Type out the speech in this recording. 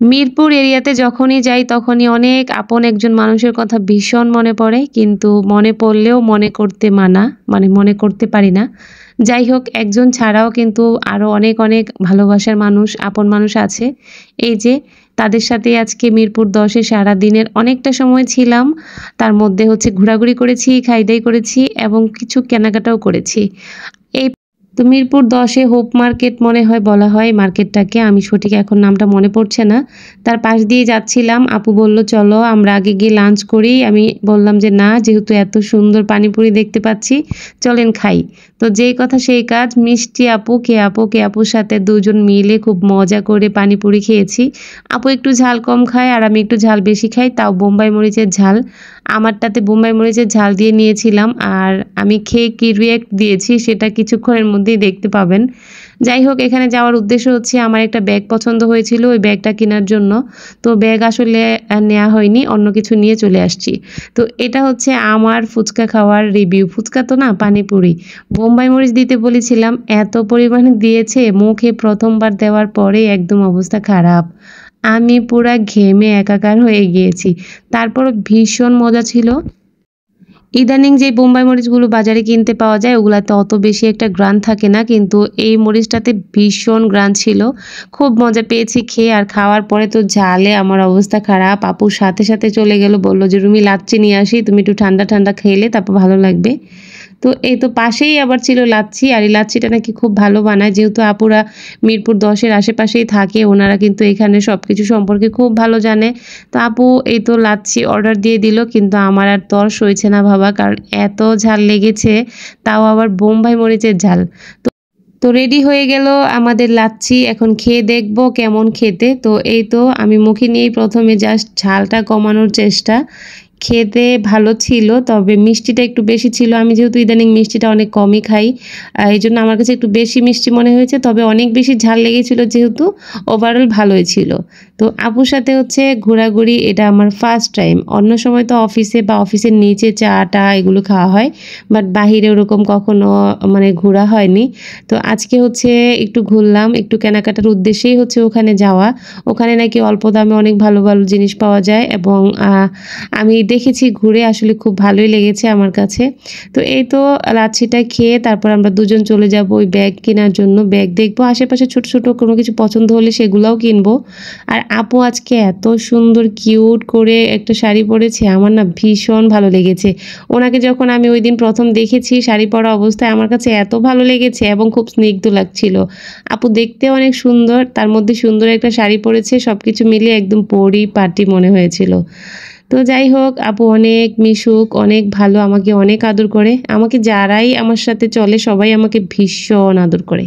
মিরপুর এরিয়াতে যখনই যাই তখনই অনেক আপন একজন মানুষের কথা ভীষণ মনে পড়ে। কিন্তু মনে পড়লেও মনে করতে মানা, মানে মনে করতে পারি না। যাই হোক একজন ছাড়াও কিন্তু আরো অনেক, অনেক ভালোবাসার মানুষ, আপন মানুষ আছে। এই যে তাদের সাথেই আজকে মিরপুর ১০ এ সারাদিনের অনেকটা সময় ছিলাম। তার মধ্যে হচ্ছে ঘোরাঘুরি করেছি, খাই-দাই করেছি এবং কিছু কেনাকাটাও করেছি। এই তো মিরপুর ১০ এ হোপ মার্কেট মনে হয় বলা হয় মার্কেটটাকে। আমি সঠিক এখন নামটা মনে পড়ছে না। তার পাশ দিয়ে যাচ্ছিলাম। আপু বলল, "চলো আমরা আগে গিয়ে লাঞ্চ করি।" আমি বললাম যে, "না, যেহেতু এত সুন্দর পানিপুরি দেখতে পাচ্ছি, চলেন খাই।" তো যেই কথা সেই কাজ। মিষ্টি আপু, কে আপুর সাথে ২ জন মিলে খুব মজা করে পানিপুরি খেয়েছি। আপু একটু ঝাল কম খায় আর আমি একটু ঝাল বেশি খাই, তাও বোম্বাই মরিচের ঝাল। আমারটাতে বোম্বাই মরিচের ঝাল দিয়ে নিয়েছিলাম। আর আমি খেয়ে কি রিঅ্যাক্ট দিয়েছি সেটা কিছুক্ষণের মধ্যেই দেখতে পাবেন। যাই হোক এখানে যাওয়ার উদ্দেশ্য হচ্ছে আমার একটা ব্যাগ পছন্দ হয়েছিল ওই ব্যাগটা কেনার জন্য। তো ব্যাগ আসলে নেয়া হয়নি। অন্য কিছু নিয়ে চলে আসছি। তো এটা হচ্ছে আমার ফুচকা খাওয়ার রিভিউ। ফুচকা তো না, পানিপুরি। বোম্বাই মরিচ দিতে বলেছিলাম, এত পরিমাণে দিয়েছে মুখে ১ম বার দেওয়ার পরেই একদম অবস্থা খারাপ। আমি পুরা ঘেমে একাকার হয়ে গিয়েছি। তারপরও ভীষণ মজা ছিল। ইদানিং যে বোম্বাই মরিচগুলো বাজারে কিনতে পাওয়া যায় ওগুলাতে অত বেশি একটা ঘ্রাণ থাকে না, কিন্তু এই মরিচটাতে ভীষণ ঘ্রাণ ছিল। খুব মজা পেয়েছি খেয়ে, আর খাওয়ার পরে তো ঝালে আমার অবস্থা খারাপ। আপুর সাথে, সাথে চলে গেল, বলল যে, "রুমি লাচ্ছি নিয়ে আসি, তুমি একটু ঠান্ডা, ঠান্ডা খেলে তারপর ভালো লাগবে।" তো এই তো পাশেই আবার ছিল লাচ্ছি, আর এই লাচ্ছিটা নাকি খুব ভালো বানায়। যেহেতু আপুরা মিরপুর ১০ এর আশেপাশেই থাকে, ওনারা কিন্তু এখানে সবকিছু সম্পর্কে খুব ভালো জানে। তো আপু এই তো লাচ্ছি অর্ডার দিয়ে দিল, কিন্তু আমার আর তর সইছে না বাবা, কারণ এত ঝাল লেগেছে, তাও আবার বোম্বাই মরিচের ঝাল। তো তো রেডি হয়ে গেল আমাদের লাচ্ছি। এখন খেয়ে দেখব কেমন খেতে। তো এই তো আমি মুখে নিয়েই ১ম এ জাস্ট ঝালটা কমানোর চেষ্টা। খেতে ভালো ছিল, তবে মিষ্টিটা একটু বেশি ছিল। আমি যেহেতু ইদানিং মিষ্টিটা অনেক কমই খাই, এইজন্য আমার কাছে একটু বেশি মিষ্টি মনে হয়েছে। তবে অনেক বেশি ঝাল লেগেছিল যেহেতু, ওভারঅল ভালোই ছিল। তো আপুর সাথে হচ্ছে ঘোরাঘুরি, এটা আমার ফার্স্ট টাইম। অন্য সময় তো অফিসে বা অফিসের নিচে চা-টা এগুলো খাওয়া হয়। বাট বাহিরে ওরকম কখনো মানে ঘোরা হয়নি। তো আজকে হচ্ছে একটু ঘুরলাম, একটু কেনাকাটার উদ্দেশ্যেই হচ্ছে ওখানে যাওয়া। ওখানে নাকি অল্প দামে অনেক ভালো, ভালো জিনিস পাওয়া যায় এবং আমি দেখেছি ঘুরে, আসলে খুব ভালোই লেগেছে আমার কাছে। তো এই তো লাচ্ছিটা খেয়ে তারপর আমরা দুজন চলে যাব ওই ব্যাগ কেনার জন্য। ব্যাগ দেখবো, আশেপাশে ছোট, ছোট কোনো কিছু পছন্দ হলে সেগুলাও কিনবো। আর আপু আজকে এত সুন্দর কিউট করে একটা শাড়ি পরেছে, আমার না ভীষণ ভালো লেগেছে। ওনাকে যখন আমি ওইদিন ১ম দেখেছি শাড়ি পরা অবস্থায়, আমার কাছে এত ভালো লেগেছে এবং খুব স্নিগ্ধ লাগছিল। আপু দেখতেও অনেক সুন্দর, তার মধ্যে সুন্দর একটা শাড়ি পরেছে। সবকিছু মিলিয়ে একদম পরিপাটি মনে হয়েছিল। তো যাই হোক আপু অনেক মিশুক, অনেক ভালো, আমাকে অনেক আদর করে। আমাকে যারাই আমার সাথে চলে সবাই আমাকে ভীষণ আদর করে।